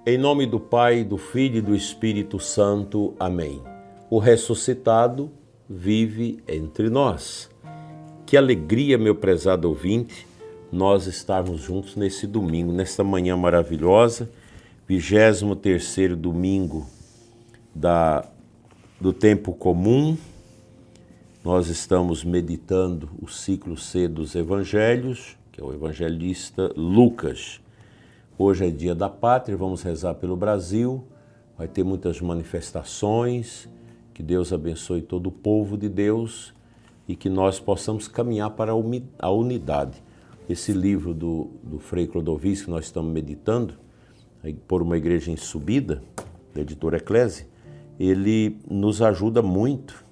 Em nome do Pai, do Filho e do Espírito Santo. Amém. O ressuscitado vive entre nós. Que alegria, meu prezado ouvinte, nós estarmos juntos nesse domingo, nesta manhã maravilhosa, 23º domingo do tempo comum. Nós estamos meditando o ciclo C dos Evangelhos, que é o evangelista Lucas. Hoje é dia da pátria, vamos rezar pelo Brasil, vai ter muitas manifestações, que Deus abençoe todo o povo de Deus e que nós possamos caminhar para a unidade. Esse livro do Frei Clodovis que nós estamos meditando, por uma igreja em subida, da editora Eclésia, ele nos ajuda muito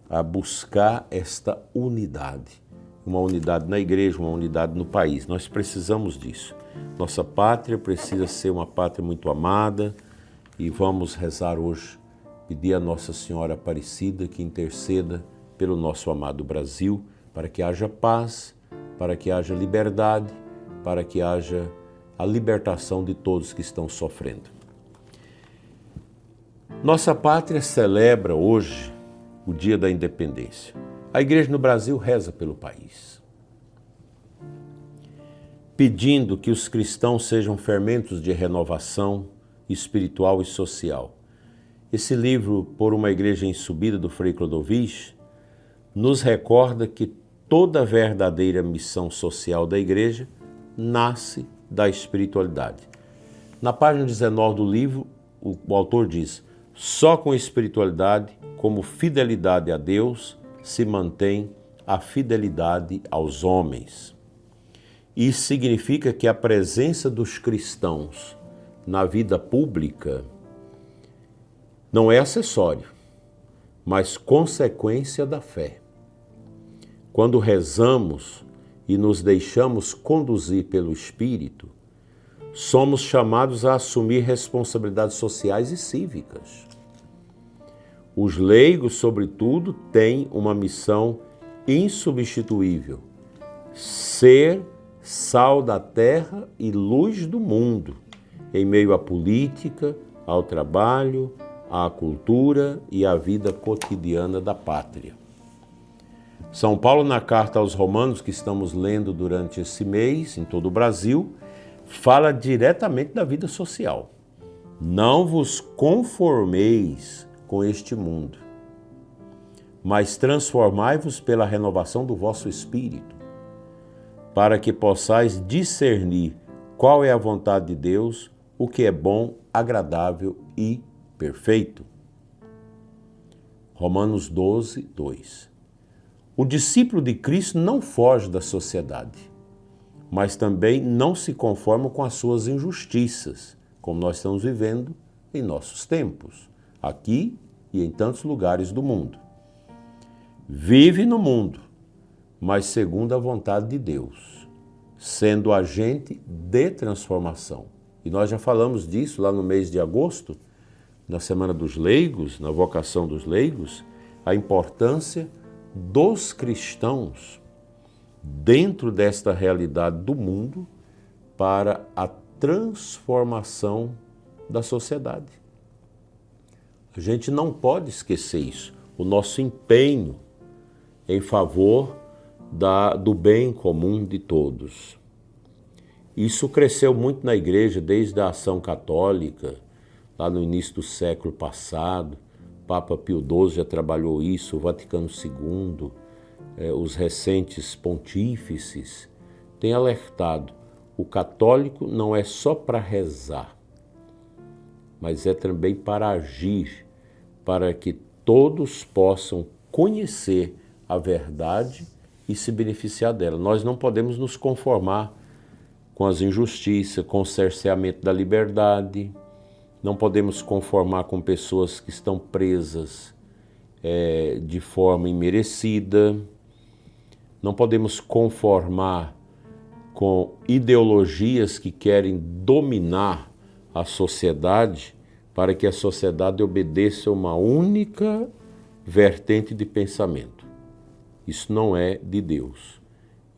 a buscar esta unidade. Uma unidade na igreja, uma unidade no país. Nós precisamos disso. Nossa pátria precisa ser uma pátria muito amada e vamos rezar hoje, pedir a Nossa Senhora Aparecida que interceda pelo nosso amado Brasil, para que haja paz, para que haja liberdade, para que haja a libertação de todos que estão sofrendo. Nossa pátria celebra hoje o Dia da Independência. A igreja no Brasil reza pelo país, pedindo que os cristãos sejam fermentos de renovação espiritual e social. Esse livro, Por uma Igreja em Subida, do Frei Clodovis, nos recorda que toda verdadeira missão social da igreja nasce da espiritualidade. Na página 19 do livro, o autor diz: só com espiritualidade, como fidelidade a Deus, se mantém a fidelidade aos homens. Isso significa que a presença dos cristãos na vida pública não é acessório, mas consequência da fé. Quando rezamos e nos deixamos conduzir pelo Espírito, somos chamados a assumir responsabilidades sociais e cívicas. Os leigos, sobretudo, têm uma missão insubstituível: ser sal da terra e luz do mundo, em meio à política, ao trabalho, à cultura e à vida cotidiana da pátria. São Paulo, na carta aos Romanos, que estamos lendo durante esse mês, em todo o Brasil, fala diretamente da vida social. Não vos conformeis com este mundo, mas transformai-vos pela renovação do vosso espírito, para que possais discernir qual é a vontade de Deus, o que é bom, agradável e perfeito. Romanos 12, 2. O discípulo de Cristo não foge da sociedade, mas também não se conforma com as suas injustiças, como nós estamos vivendo em nossos tempos, aqui e em tantos lugares do mundo. Vive no mundo, mas segundo a vontade de Deus, sendo agente de transformação. E nós já falamos disso lá no mês de agosto, na Semana dos Leigos, na vocação dos leigos, a importância dos cristãos dentro desta realidade do mundo para a transformação da sociedade. A gente não pode esquecer isso, o nosso empenho em favor do bem comum de todos. Isso cresceu muito na igreja desde a ação católica, lá no início do século passado. Papa Pio XII já trabalhou isso, o Vaticano II, os recentes pontífices têm alertado: o católico não é só para rezar, mas é também para agir, para que todos possam conhecer a verdade e se beneficiar dela. Nós não podemos nos conformar com as injustiças, com o cerceamento da liberdade, não podemos conformar com pessoas que estão presas de forma imerecida, não podemos conformar com ideologias que querem dominar a sociedade para que a sociedade obedeça a uma única vertente de pensamento. Isso não é de Deus.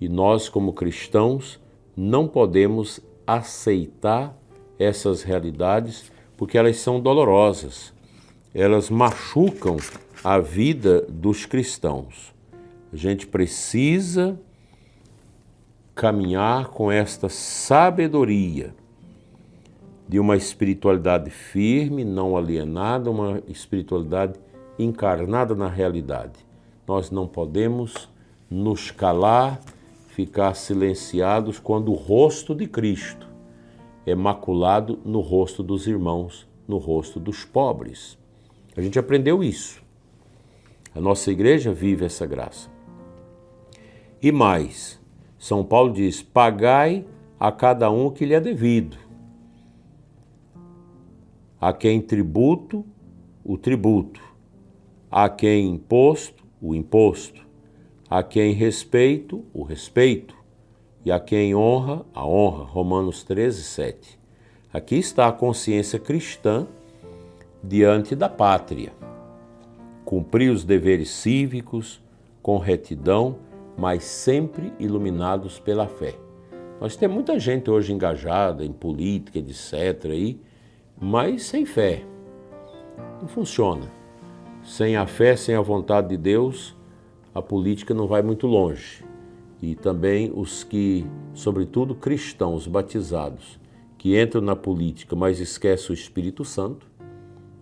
E nós, como cristãos, não podemos aceitar essas realidades, porque elas são dolorosas. Elas machucam a vida dos cristãos. A gente precisa caminhar com esta sabedoria de uma espiritualidade firme, não alienada, uma espiritualidade encarnada na realidade. Nós não podemos nos calar, ficar silenciados quando o rosto de Cristo é maculado no rosto dos irmãos, no rosto dos pobres. A gente aprendeu isso. A nossa igreja vive essa graça. E mais, São Paulo diz, pagai a cada um o que lhe é devido. A quem tributo, o tributo. A quem imposto, o imposto. A quem respeito, o respeito. E a quem honra, a honra. Romanos 13, 7. Aqui está a consciência cristã diante da pátria. Cumprir os deveres cívicos com retidão, mas sempre iluminados pela fé. Nós temos muita gente hoje engajada em política, etc., aí, mas sem fé. Não funciona. Sem a fé, sem a vontade de Deus, a política não vai muito longe. E também os que, sobretudo cristãos batizados, que entram na política, mas esquecem o Espírito Santo,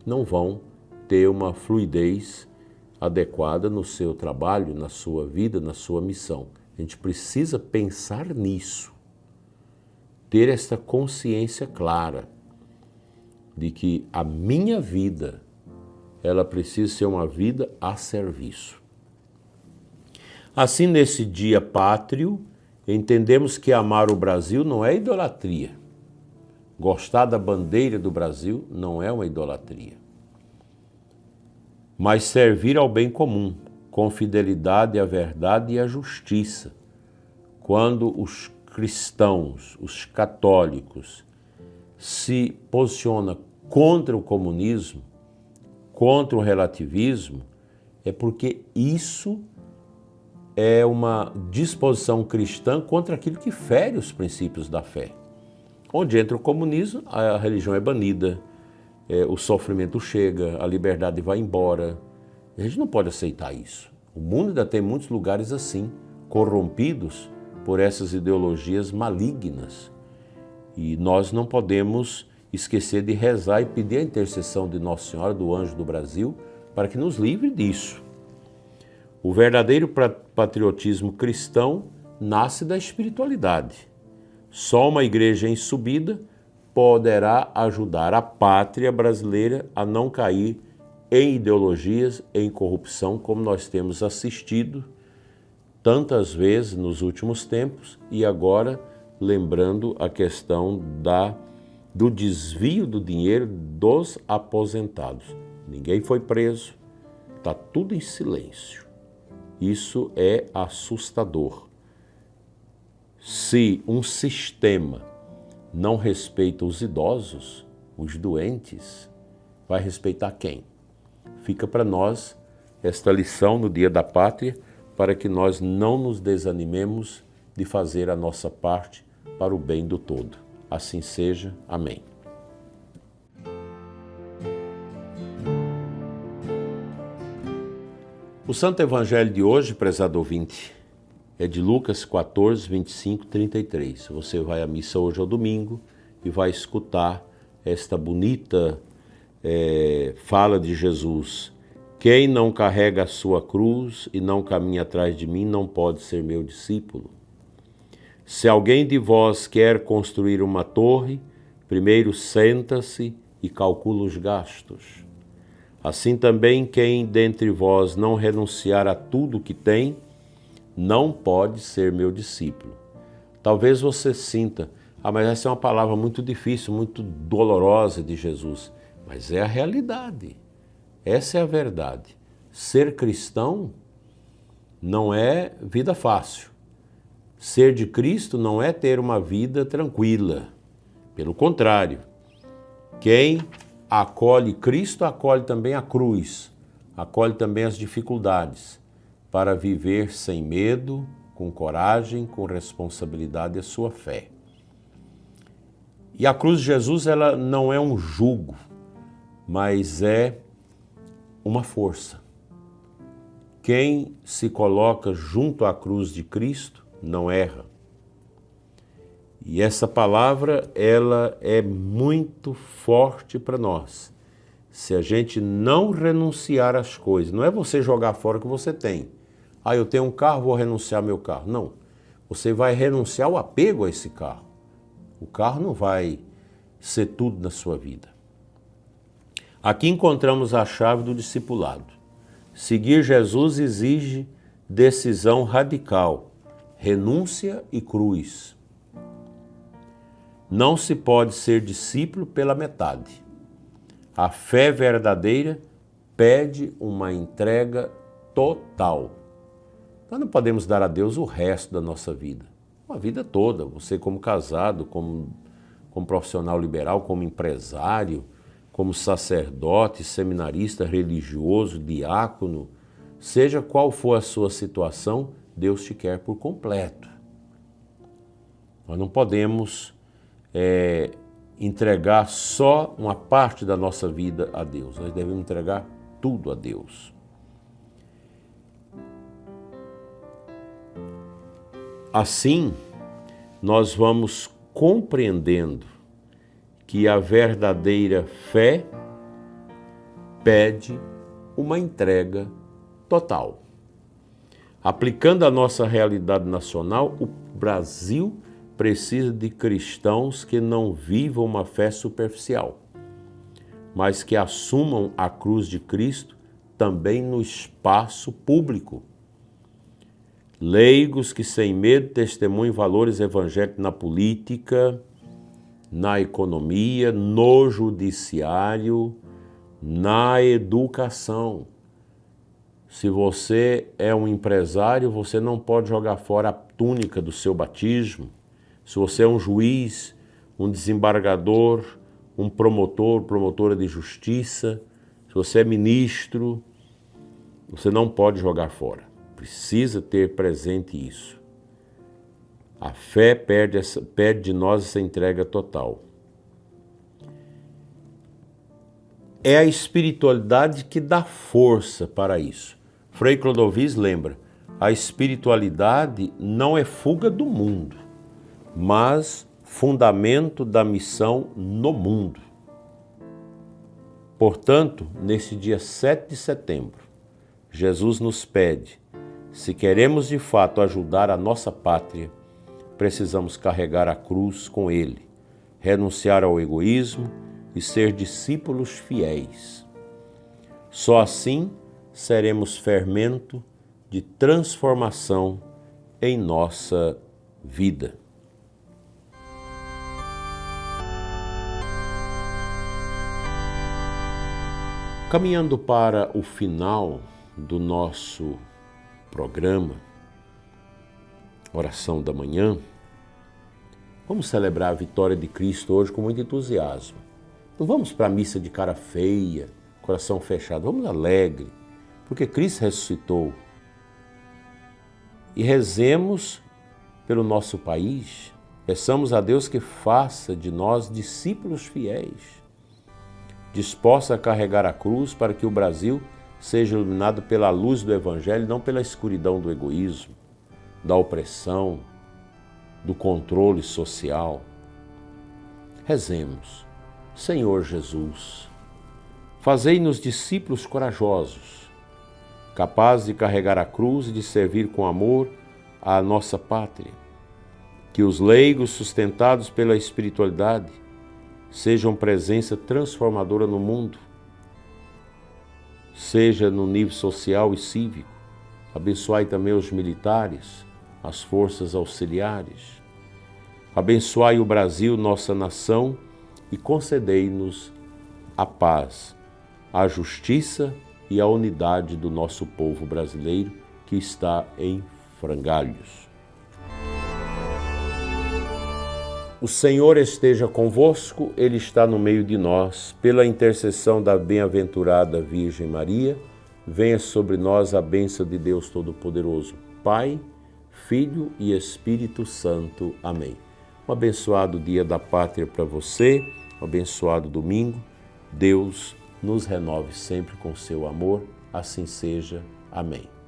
não vão ter uma fluidez adequada no seu trabalho, na sua vida, na sua missão. A gente precisa pensar nisso, ter esta consciência clara de que a minha vida, ela precisa ser uma vida a serviço. Assim, nesse dia pátrio, entendemos que amar o Brasil não é idolatria. Gostar da bandeira do Brasil não é uma idolatria. Mas servir ao bem comum, com fidelidade à verdade e à justiça. Quando os cristãos, os católicos, se posicionam contra o comunismo, contra o relativismo, é porque isso é uma disposição cristã contra aquilo que fere os princípios da fé. Onde entra o comunismo, a religião é banida, o sofrimento chega, a liberdade vai embora. A gente não pode aceitar isso. O mundo ainda tem muitos lugares assim, corrompidos por essas ideologias malignas. E nós não podemos esquecer de rezar e pedir a intercessão de Nossa Senhora, do Anjo do Brasil, para que nos livre disso. O verdadeiro patriotismo cristão nasce da espiritualidade. Só uma igreja em subida poderá ajudar a pátria brasileira a não cair em ideologias, em corrupção, como nós temos assistido tantas vezes nos últimos tempos, e agora lembrando a questão do desvio do dinheiro dos aposentados. Ninguém foi preso, está tudo em silêncio. Isso é assustador. Se um sistema não respeita os idosos, os doentes, vai respeitar quem? Fica para nós esta lição no Dia da Pátria, para que nós não nos desanimemos de fazer a nossa parte para o bem do todo. Assim seja. Amém. O Santo Evangelho de hoje, prezado ouvinte, é de Lucas 14, 25, 33. Você vai à missa hoje ao domingo e vai escutar esta bonita fala de Jesus. Quem não carrega a sua cruz e não caminha atrás de mim não pode ser meu discípulo. Se alguém de vós quer construir uma torre, primeiro senta-se e calcula os gastos. Assim também quem dentre vós não renunciar a tudo que tem, não pode ser meu discípulo. Talvez você sinta, mas essa é uma palavra muito difícil, muito dolorosa de Jesus. Mas é a realidade. Essa é a verdade. Ser cristão não é vida fácil. Ser de Cristo não é ter uma vida tranquila. Pelo contrário, quem acolhe Cristo, acolhe também a cruz, acolhe também as dificuldades, para viver sem medo, com coragem, com responsabilidade a sua fé. E a cruz de Jesus, ela não é um jugo, mas é uma força. Quem se coloca junto à cruz de Cristo não erra. E essa palavra, ela é muito forte para nós. Se a gente não renunciar às coisas, não é você jogar fora o que você tem. Ah, eu tenho um carro, vou renunciar ao meu carro. Não, você vai renunciar ao apego a esse carro. O carro não vai ser tudo na sua vida. Aqui encontramos a chave do discipulado. Seguir Jesus exige decisão radical, renúncia e cruz. Não se pode ser discípulo pela metade. A fé verdadeira pede uma entrega total. Nós não podemos dar a Deus o resto da nossa vida. Uma vida toda, você como casado, como profissional liberal, como empresário, como sacerdote, seminarista, religioso, diácono, seja qual for a sua situação, Deus te quer por completo. Nós não podemos entregar só uma parte da nossa vida a Deus. Nós devemos entregar tudo a Deus. Assim, nós vamos compreendendo que a verdadeira fé pede uma entrega total. Aplicando a nossa realidade nacional, o Brasil precisa de cristãos que não vivam uma fé superficial, mas que assumam a cruz de Cristo também no espaço público. Leigos que sem medo testemunhem valores evangélicos na política, na economia, no judiciário, na educação. Se você é um empresário, você não pode jogar fora a túnica do seu batismo. Se você é um juiz, um desembargador, um promotor, promotora de justiça, se você é ministro, você não pode jogar fora. Precisa ter presente isso. A fé pede de nós essa entrega total. É a espiritualidade que dá força para isso. Frei Clodovis lembra, a espiritualidade não é fuga do mundo, mas fundamento da missão no mundo. Portanto, nesse dia 7 de setembro, Jesus nos pede, se queremos de fato ajudar a nossa pátria, precisamos carregar a cruz com Ele, renunciar ao egoísmo e ser discípulos fiéis. Só assim seremos fermento de transformação em nossa vida. Caminhando para o final do nosso programa, Oração da Manhã, vamos celebrar a vitória de Cristo hoje com muito entusiasmo. Não vamos para a missa de cara feia, coração fechado, vamos alegre, porque Cristo ressuscitou. E rezemos pelo nosso país, peçamos a Deus que faça de nós discípulos fiéis, dispostos a carregar a cruz para que o Brasil seja iluminado pela luz do Evangelho, não pela escuridão do egoísmo, da opressão, do controle social. Rezemos. Senhor Jesus, fazei-nos discípulos corajosos, capazes de carregar a cruz e de servir com amor à nossa pátria. Que os leigos sustentados pela espiritualidade sejam presença transformadora no mundo, seja no nível social e cívico. Abençoai também os militares, as forças auxiliares. Abençoai o Brasil, nossa nação, e concedei-nos a paz, a justiça e a unidade do nosso povo brasileiro que está em frangalhos. O Senhor esteja convosco, Ele está no meio de nós. Pela intercessão da bem-aventurada Virgem Maria, venha sobre nós a bênção de Deus Todo-Poderoso, Pai, Filho e Espírito Santo. Amém. Um abençoado dia da pátria para você, um abençoado domingo. Deus nos renove sempre com seu amor. Assim seja. Amém.